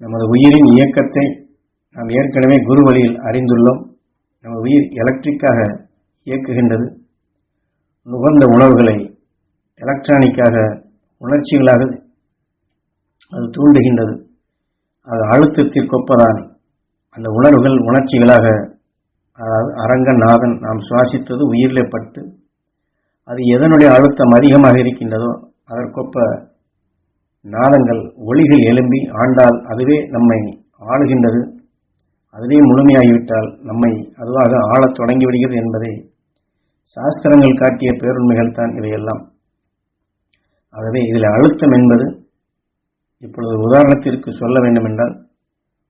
நமது உயிரின் இயக்கத்தை நாம் ஏற்கனவே குரு வழியில் அறிந்துள்ளோம். நமது உயிர் எலக்ட்ரிக்காக இயக்குகின்றது. நுகர்ந்த உணர்வுகளை எலக்ட்ரானிக்காக உணர்ச்சிகளாக அது தூண்டுகின்றது. அது அழுத்தத்திற்கொப்பதான் அந்த உணர்வுகள் உணர்ச்சிகளாக, அதாவது அரங்கநாதன் நாம் சுவாசித்தது உயிரிலே பட்டு அது எதனுடைய அழுத்தம் அதிகமாக இருக்கின்றதோ அதற்கொப்ப நாதங்கள் ஒளிகள் எழும்பி ஆண்டால் அதுவே நம்மை ஆளுகின்றது. அதுவே முழுமையாகிவிட்டால் நம்மை அதுவாக ஆளத் தொடங்கிவிடுகிறது என்பதை சாஸ்திரங்கள் காட்டிய பேருண்மைகள் தான் இவையெல்லாம். ஆகவே இதில் அழுத்தம் என்பது, இப்பொழுது உதாரணத்திற்கு சொல்ல வேண்டும் என்றால்,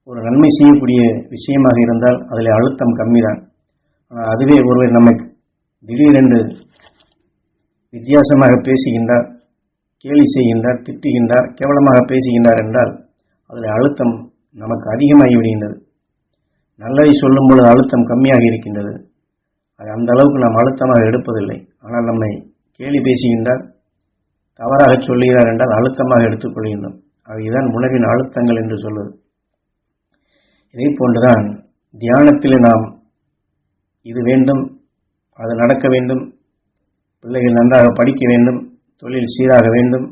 ஒரு நன்மை செய்யக்கூடிய விஷயமாக இருந்தால் அதில் அழுத்தம் கம்மிதான். ஆனால் அதுவே ஒருவர் நம்மை திடீரென்று வித்தியாசமாக பேசுகின்றார், கேலி செய்கின்றார், திட்டுகின்றார், கேவலமாக பேசுகின்றார் என்றால் அதில் அழுத்தம் நமக்கு அதிகமாகிவிடுகின்றது. நல்லதை சொல்லும் பொழுது அழுத்தம் கம்மியாக இருக்கின்றது. அது அந்த அளவுக்கு நாம் அழுத்தமாக எடுப்பதில்லை. ஆனால் நம்மை கேலி பேசுகின்றார், தவறாக சொல்லுகிறார் என்றால் அழுத்தமாக எடுத்துக்கொள்கின்றோம். அதுதான் உணர்வின் அழுத்தங்கள் என்று சொல்வது. இதே போன்றுதான் தியானத்தில் நாம் இது வேண்டும், அது நடக்க வேண்டும், பிள்ளைகள் நன்றாக படிக்க வேண்டும், தொழில் சீராக வேண்டும்,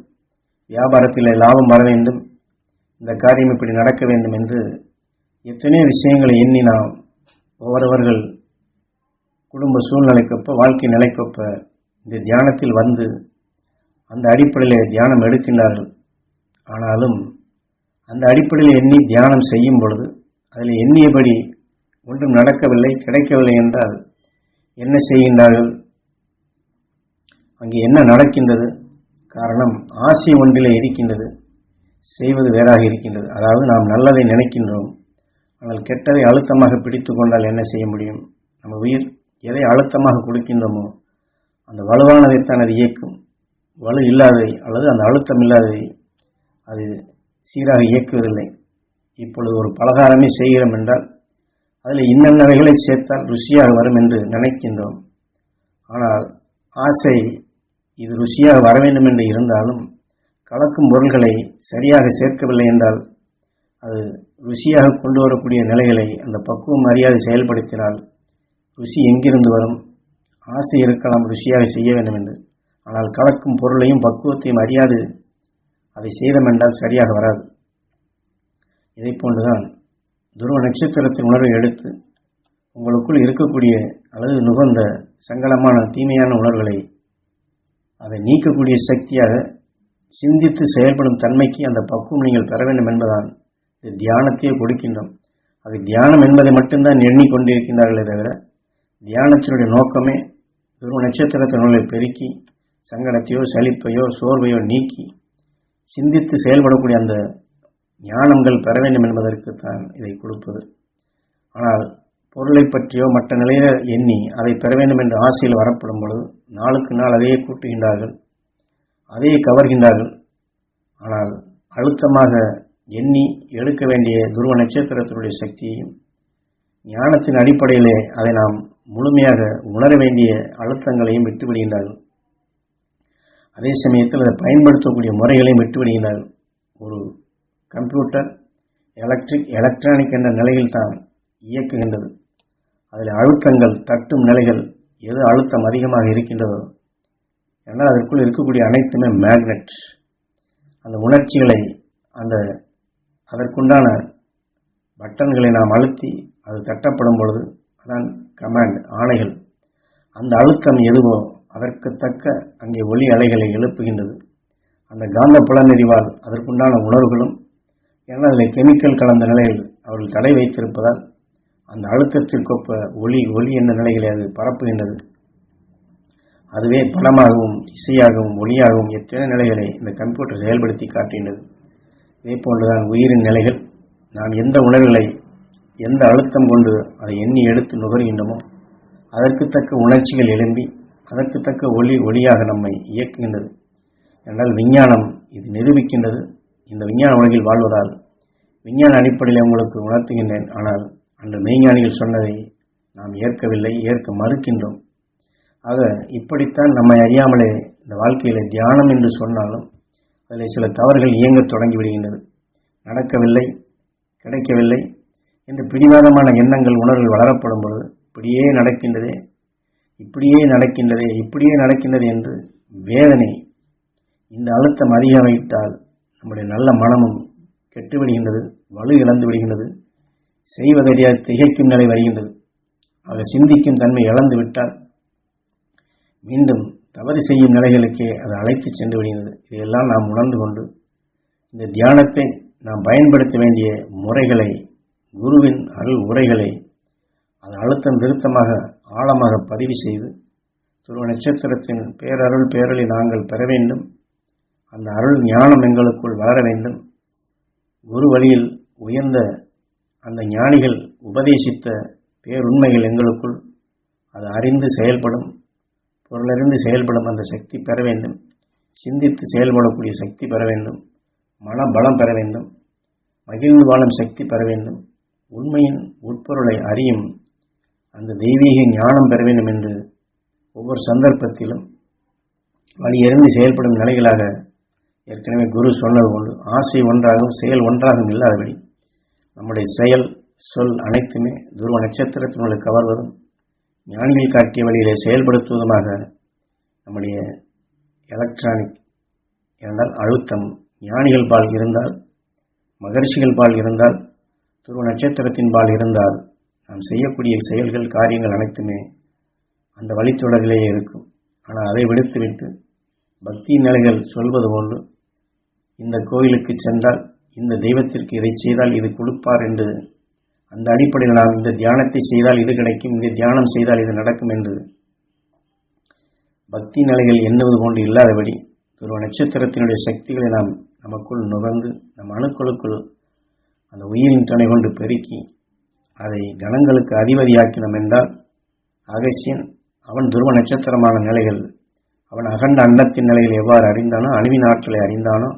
வியாபாரத்தில் லாபம் வர வேண்டும், இந்த காரியம் இப்படி நடக்க வேண்டும் என்று எத்தனையோ விஷயங்களை எண்ணி நாம் ஒவ்வொருவர்கள் குடும்ப சூழ்நிலைக்கொப்ப, வாழ்க்கை நிலைக்கொப்ப இந்த தியானத்தில் வந்து அந்த அடிப்படையில் தியானம் எடுக்கின்றார்கள். ஆனாலும் அந்த அடிப்படையில் எண்ணி தியானம் செய்யும் பொழுது அதில் எண்ணியபடி ஒன்றும் நடக்கவில்லை, கிடைக்கவில்லை என்றால் என்ன செய்கின்றார்கள்? அங்கே என்ன நடக்கின்றது? காரணம், ஆசை ஒன்றிலே இருக்கின்றது, செய்வது வேறாக இருக்கின்றது. அதாவது நாம் நல்லதை நினைக்கின்றோம், ஆனால் கெட்டதை அழுத்தமாக பிடித்து கொண்டால் என்ன செய்ய முடியும்? நம்ம உயிர் எதை அழுத்தமாக கொடுக்கின்றோமோ அந்த வலுவானதைத்தான் அது இயக்கும். வலு இல்லாததை அல்லது அந்த அழுத்தம் இல்லாததை அது சீராக இயக்குவதில்லை. இப்பொழுது ஒரு பலகாரமே செய்கிறோம் என்றால் அதில் இன்னென்னவைகளை சேர்த்தால் ருசியாக வரும் என்று நினைக்கின்றோம். ஆனால் ஆசை இது ருசியாக வர வேண்டும் என்று இருந்தாலும் கலக்கும் பொருள்களை சரியாக சேர்க்கவில்லை என்றால் அது ருசியாக கொண்டு வரக்கூடிய நிலைகளை அந்த பக்குவம் அறியாது செயல்படுத்தினால் ருசி எங்கிருந்து வரும்? ஆசை இருக்கலாம் ருசியாக செய்ய வேண்டும் என்று, ஆனால் கலக்கும் பொருளையும் பக்குவத்தையும் அறியாது அதை செய்தோம் என்றால் சரியாக வராது. இதை போன்றுதான் துருவ நட்சத்திரத்தின் உணர்வை எடுத்து உங்களுக்குள் இருக்கக்கூடிய அல்லது நுகர்ந்த சங்கடமான தீமையான உணர்வுகளை அதை நீக்கக்கூடிய சக்தியாக சிந்தித்து செயல்படும் தன்மைக்கு அந்த பக்குவம் நீங்கள் பெற வேண்டும் என்பதால் தியானத்தையே கொடுக்கின்றோம். அது தியானம் என்பதை மட்டும்தான் எண்ணிக்கொண்டிருக்கின்றார்களே தவிர தியானத்தினுடைய நோக்கமே துருவ நட்சத்திரத்தின் உணர்வை பெருக்கி சங்கடத்தையோ சலிப்பையோ சோர்வையோ நீக்கி சிந்தித்து செயல்படக்கூடிய அந்த ஞானங்கள் பெற வேண்டும் என்பதற்குத்தான் இதை கொடுப்பது. ஆனால் பொருளை பற்றியோ மற்ற நிலையில எண்ணி அதை பெற வேண்டும் என்ற ஆசையில் வரப்படும் பொழுது நாளுக்கு நாள் அதையே கூட்டுகின்றார்கள், அதையே கவர்கின்றார்கள். ஆனால் அழுத்தமாக எண்ணி எடுக்க வேண்டிய துருவ நட்சத்திரத்தினுடைய சக்தியையும் ஞானத்தின் அடிப்படையிலே அதை நாம் முழுமையாக உணர வேண்டிய அழுத்தங்களையும் விட்டுவிடுகின்றார்கள். அதே சமயத்தில் அதை பயன்படுத்தக்கூடிய முறைகளையும் விட்டுவிடுகின்றார்கள். ஒரு கம்ப்யூட்டர் எலக்ட்ரானிக் என்ற நிலையில் தான் இயக்குகின்றது. அதில் அழுத்தங்கள் தட்டும் நிலைகள் எது அழுத்தம் அதிகமாக இருக்கின்றதோ, ஏன்னால் அதற்குள் இருக்கக்கூடிய அனைத்துமே மேக்னெட். அந்த உணர்ச்சிகளை அதற்குண்டான பட்டன்களை நாம் அழுத்தி அது தட்டப்படும் பொழுது அதான் கமாண்ட், ஆணைகள். அந்த அழுத்தம் எதுவோ அதற்கு தக்க அங்கே ஒளி அலைகளை எழுப்புகின்றது. அந்த காந்த புலனறிவால் அதற்குண்டான உணர்வுகளும், ஏன்னா அதில் கெமிக்கல் கலந்த நிலையில் அவர்கள் தடை வைத்திருப்பதால் அந்த அழுத்தத்திற்கொப்ப ஒளி என்ற நிலைகளை அது பரப்புகின்றது. அதுவே படமாகவும் இசையாகவும் ஒளியாகவும் எத்தனை நிலைகளை இந்த கம்ப்யூட்டர் செயல்படுத்தி காட்டுகின்றது. இதே போன்றுதான் உயிரின் நிலைகள். நாம் எந்த உணர்வுகளை எந்த அழுத்தம் கொண்டு அதை எண்ணி எடுத்து நுகர்கின்றோமோ அதற்கு தக்க உணர்ச்சிகள் எழும்பி அதற்கு தக்க ஒளியாக நம்மை இயக்குகின்றது. என்றால் விஞ்ஞானம் இது நிரூபிக்கின்றது. இந்த விஞ்ஞான உலகில் வாழ்வதால் விஞ்ஞான அடிப்படையில் உங்களுக்கு உணர்த்துகின்றேன். ஆனால் அன்று மெய்ஞானிகள் சொன்னதை நாம் ஏற்கவில்லை, ஏற்க மறுக்கின்றோம். ஆக இப்படித்தான் நம்மை அறியாமலே இந்த வாழ்க்கையில் தியானம் என்று சொன்னாலும் அதில் சில தவறுகள் இயங்கத் தொடங்கிவிடுகின்றது. நடக்கவில்லை, கிடைக்கவில்லை என்று பிடிவாதமான எண்ணங்கள் உணர்வுகள் வளரப்படும் பொழுது இப்படியே நடக்கின்றதே இப்படியே நடக்கின்றது என்று வேதனை, இந்த அழுத்தம் அதிகமாகிவிட்டால் நம்முடைய நல்ல மனமும் கெட்டுவிடுகின்றது, வலு இழந்து விடுகின்றது, செய்வதறியாது திகைக்கும் நிலை வருகின்றது. ஆக சிந்திக்கும் தன்மை இழந்து விட்டால் மீண்டும் தவறு செய்யும் நிலைகளுக்கே அது அழைத்து சென்று விடுகிறது. இதையெல்லாம் நாம் உணர்ந்து கொண்டு இந்த தியானத்தை நாம் பயன்படுத்த வேண்டிய முறைகளை, குருவின் அருள் உரைகளை அது அழுத்தம் திருத்தமாக ஆழமாக பதிவு செய்து துருவ நட்சத்திரத்தின் பேரருள் பேரொளி நாங்கள் பெற வேண்டும். அந்த அருள் ஞானம் எங்களுக்குள் வளர வேண்டும். குரு வழியில் உயர்ந்த அந்த ஞானிகள் உபதேசித்த பேருண்மைகள் எங்களுக்குள் அது அறிந்து செயல்படும், பொருளறிந்து செயல்படும் அந்த சக்தி பெற வேண்டும். சிந்தித்து செயல்படக்கூடிய சக்தி பெற வேண்டும். மனபலம் பெற வேண்டும். மகிழ்ந்து வாழும் சக்தி பெற வேண்டும். உண்மையின் உட்பொருளை அறியும் அந்த தெய்வீக ஞானம் பெற வேண்டும் என்று ஒவ்வொரு சந்தர்ப்பத்திலும் வழியறிந்து செயல்படும் நிலைகளாக ஏற்கனவே குரு சொன்னது போன்று ஆசை ஒன்றாகவும் செயல் ஒன்றாகவும் இல்லாதபடி நம்முடைய செயல் சொல் அனைத்துமே துருவ நட்சத்திரத்தினுடைய கவர்வதும் ஞானிகள் காட்டிய வழியிலே செயல்படுத்துவதுமாக நம்முடைய எலக்ட்ரானிக் என்றால் அழுத்தம் ஞானிகள் பால் இருந்தால், மகர்ஷிகள் பால் இருந்தால், துருவ நட்சத்திரத்தின் பால் இருந்தால் நாம் செய்யக்கூடிய செயல்கள் காரியங்கள் அனைத்துமே அந்த வழித்தொடரிலேயே இருக்கும். ஆனால் அதை விடுத்துவிட்டு பக்தி நிலைகள் சொல்வது போன்று இந்த கோயிலுக்கு சென்றால் இந்த தெய்வத்திற்கு இதை செய்தால் இது கொடுப்பார் என்று அந்த அடிப்படையில் நாம் இந்த தியானத்தை செய்தால் இது கிடைக்கும், இந்த தியானம் செய்தால் இது நடக்கும் என்று பக்தி நிலைகள் எண்ணுவது போன்று இல்லாதபடி துருவ நட்சத்திரத்தினுடைய சக்திகளை நாம் நமக்குள் நுகர்ந்து நம் அணுக்களுக்குள் அந்த உயிரின் துணை கொண்டு பெருக்கி அதை கணங்களுக்கு அதிபதியாக்கினோம் என்றால் அகசியன் அவன் துருவ நட்சத்திரமான நிலைகள், அவன் அகண்ட அண்டத்தின் நிலையில் எவ்வாறு அறிந்தானோ, அணுவின் ஆற்றலை அறிந்தானோ,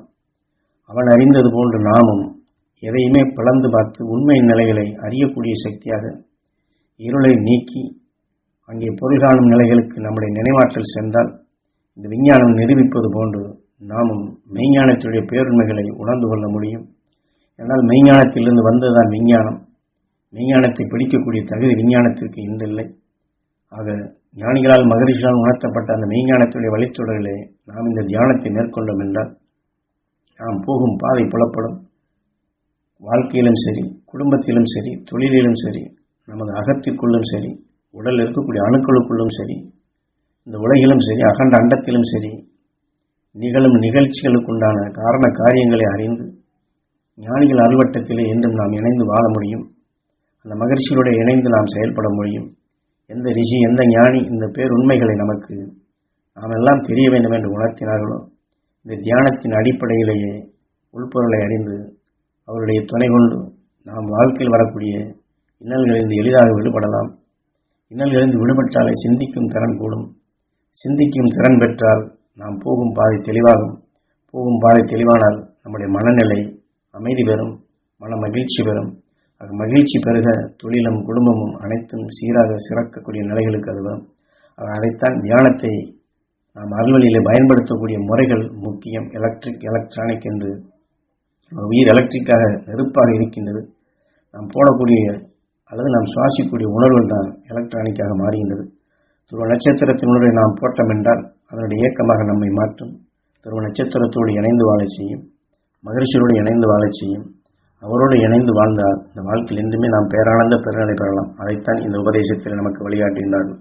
அவன் அறிந்தது போன்று நாமும் எதையுமே பிளந்து பார்த்து உண்மையின் நிலைகளை அறியக்கூடிய சக்தியாக இருளை நீக்கி அங்கே பொருள் காணும் நிலைகளுக்கு நம்முடைய நினைவாற்றல் சென்றால் இந்த விஞ்ஞானம் நிரூபிப்பது போன்று நாமும் மெய்ஞானத்துடைய பேருண்மைகளை உணர்ந்து கொள்ள முடியும். என்றால் மெய்ஞானத்திலிருந்து வந்ததுதான் விஞ்ஞானம். மெய்ஞானத்தை பிடிக்கக்கூடிய தகுதி விஞ்ஞானத்திற்கு இன்றில்லை. ஆக ஞானிகளால் மகரிஷியால் உணர்த்தப்பட்ட அந்த மெய்ஞானத்துடைய வழித்தொடரிலே நாம் இந்த தியானத்தை மேற்கொண்டோம் என்றால் நாம் போகும் பாதை புலப்படும். வாழ்க்கையிலும் சரி, குடும்பத்திலும் சரி, தொழிலிலும் சரி, நமது அகத்திற்குள்ளும் சரி, உடல் இருக்கக்கூடிய அணுக்களுக்குள்ளும் சரி, இந்த உலகிலும் சரி, அகண்ட அண்டத்திலும் சரி நிகழும் நிகழ்ச்சிகளுக்குண்டான காரண காரியங்களை அறிந்து ஞானிகள் அல்வட்டத்திலே என்றும் நாம் இணைந்து வாழ முடியும். அந்த மகிழ்ச்சியோடு இணைந்து நாம் செயல்பட முடியும். எந்த ரிஷி, எந்த ஞானி இந்த பேருண்மைகளை நமக்கு நாம் எல்லாம் தெரிய வேண்டும் என்று உணர்த்தினார்களோ, இந்த தியானத்தின் அடிப்படையிலேயே உள்பொருளை அறிந்து அவருடைய துணை கொண்டு நாம் வாழ்க்கையில் வரக்கூடிய இன்னல்களிலிருந்து எளிதாக விடுபடலாம். இன்னல்களிலிருந்து விடுபட்டாலே சிந்திக்கும் திறன் கூடும். சிந்திக்கும் திறன் பெற்றால் நாம் போகும் பாதை தெளிவாகும். போகும் பாதை தெளிவானால் நம்முடைய மனநிலை அமைதி பெறும், மன மகிழ்ச்சி பெறும். அது மகிழ்ச்சி பெருக தொழிலும் குடும்பமும் அனைத்தும் சீராக சிறக்கக்கூடிய நிலைகளுக்கு அது வரும். அதைத்தான் தியானத்தை நாம் அருள்வழியிலே பயன்படுத்தக்கூடிய முறைகள் முக்கியம். எலக்ட்ரானிக் என்று உயிர் எலக்ட்ரிக்காக நெருப்பாக இருக்கின்றது. நாம் போடக்கூடிய அல்லது நாம் சுவாசிக்கக்கூடிய உணர்வுகள் தான் எலக்ட்ரானிக்காக மாறுகின்றது. துருவ நட்சத்திரத்தின் உணர்வை நாம் போட்டோம் என்றால் அதனுடைய இயக்கமாக நம்மை மாற்றும். துருவ நட்சத்திரத்தோடு இணைந்து வாழச் செய்யும், மகிழ்ச்சியோடு இணைந்து வாழச் செய்யும். அவரோடு இணைந்து வாழ்ந்தால் இந்த வாழ்க்கையில் என்றுமே நாம் பேரானந்த பெருநிலை பெறலாம். அதைத்தான் இந்த உபதேசத்தில் நமக்கு வழிகாட்டுகின்றார்கள்.